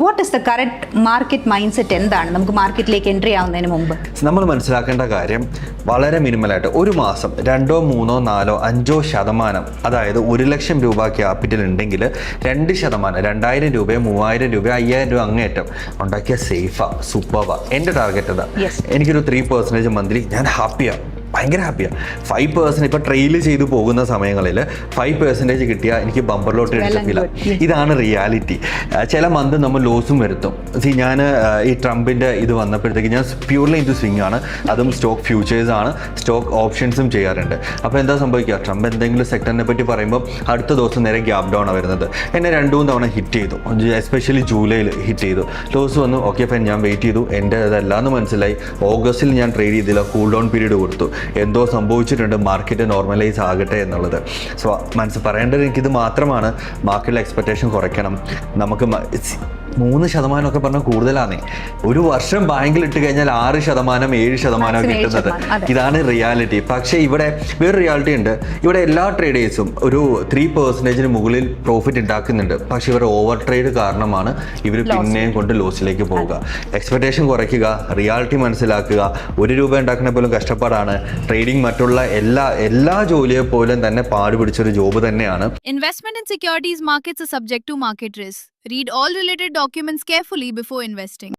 What is the correct market mind set എന്താണ് നമുക്ക് മാർക്കറ്റിലേക്ക് എൻട്രി ആവുന്നതിന് മുമ്പ്? നമ്മൾ മനസ്സിലാക്കേണ്ട കാര്യം വളരെ മിനിമലായിട്ട് ഒരു മാസം 2, 3, 4, 5% അതായത് 1 ലക്ഷം രൂപ ക്യാപിറ്റൽ ഉണ്ടെങ്കിൽ 2%, 2000 രൂപയോ 3000 രൂപയോ 5000 രൂപ അങ്ങേറ്റം ഉണ്ടാക്കിയ സേഫാ, സൂപ്പർവാ. എൻ്റെ ടാർഗറ്റ് അതാ. എനിക്കൊരു 3% മന്ത്ലി, ഞാൻ ഹാപ്പിയാണ്, ഭയങ്കര ഹാപ്പിയാണ്. 5% ഇപ്പോൾ ട്രെയിൽ ചെയ്തു പോകുന്ന സമയങ്ങളിൽ 5% കിട്ടിയാൽ എനിക്ക് ബമ്പർ ലോട്ടറി അടിച്ചില്ല. ഇതാണ് റിയാലിറ്റി. ചില മന്ത് നമ്മൾ ലോസും വരുത്തും. ഞാൻ ഈ ട്രംപിൻ്റെ ഇത് വന്നപ്പോഴത്തേക്ക് ഞാൻ പ്യൂർലി ഇൻ ടു സ്വിങ് ആണ്. അതും സ്റ്റോക്ക് ഫ്യൂച്ചേഴ്സ് ആണ്, സ്റ്റോക്ക് ഓപ്ഷൻസും ചെയ്യാറുണ്ട്. അപ്പോൾ എന്താ സംഭവിക്കുക, ട്രംപ് എന്തെങ്കിലും സെക്ടറിനെ പറ്റി പറയുമ്പോൾ അടുത്ത ദിവസം നേരെ ഗ്യാപ് ഡൗൺ വരുന്നത്. എന്നെ 2-3 തവണ ഹിറ്റ് ചെയ്തു, എസ്പെഷ്യലി ജൂലൈയിൽ ഹിറ്റ് ചെയ്തു. ലോസ് വന്നു. ഓക്കെ ഫൈൻ, ഞാൻ വെയിറ്റ് ചെയ്തു. എൻ്റെ അതല്ലാന്ന് മനസ്സിലായി. ഓഗസ്റ്റിൽ ഞാൻ ട്രേഡ് ചെയ്തില്ല, കൂൾ ഡൗൺ പീരീഡ് കൊടുത്തു. എന്തോ സംഭവിച്ചിട്ടുണ്ട്, മാർക്കറ്റ് നോർമലൈസ് ആകട്ടെ എന്നുള്ളത്. സോ പറയേണ്ടത് എനിക്കിത് മാത്രമാണ്. മാർക്കറ്റിൽ എക്സ്പെക്റ്റേഷൻ കുറയ്ക്കണം. നമുക്ക് 3% ഒക്കെ പറഞ്ഞാൽ കൂടുതലാണ്. ഒരു വർഷം ബാങ്കിൽ ഇട്ട് കഴിഞ്ഞാൽ 6%, 7% കിട്ടുന്നത്. ഇതാണ് റിയാലിറ്റി. പക്ഷേ ഇവിടെ വേറെ റിയാലിറ്റി ഉണ്ട്. ഇവിടെ എല്ലാ ട്രേഡേഴ്സും ഒരു 3% മുകളിൽ പ്രോഫിറ്റ് ഉണ്ടാക്കുന്നുണ്ട്. പക്ഷേ ഇവരുടെ ഓവർ ട്രേഡ് കാരണമാണ് ഇവർ പിന്നെയും കൊണ്ട് ലോസിലേക്ക് പോവുക. എക്സ്പെക്റ്റേഷൻ കുറയ്ക്കുക, റിയാലിറ്റി മനസ്സിലാക്കുക. 1 രൂപ ഉണ്ടാക്കുന്ന പോലും കഷ്ടപ്പാടാണ്. ട്രേഡിംഗ് മറ്റുള്ള എല്ലാ ജോലിയെ പോലും തന്നെ പാടുപിടിച്ചൊരു ജോബ് തന്നെയാണ്. Investment in securities markets is subject to market risk. Read all related documents carefully before investing.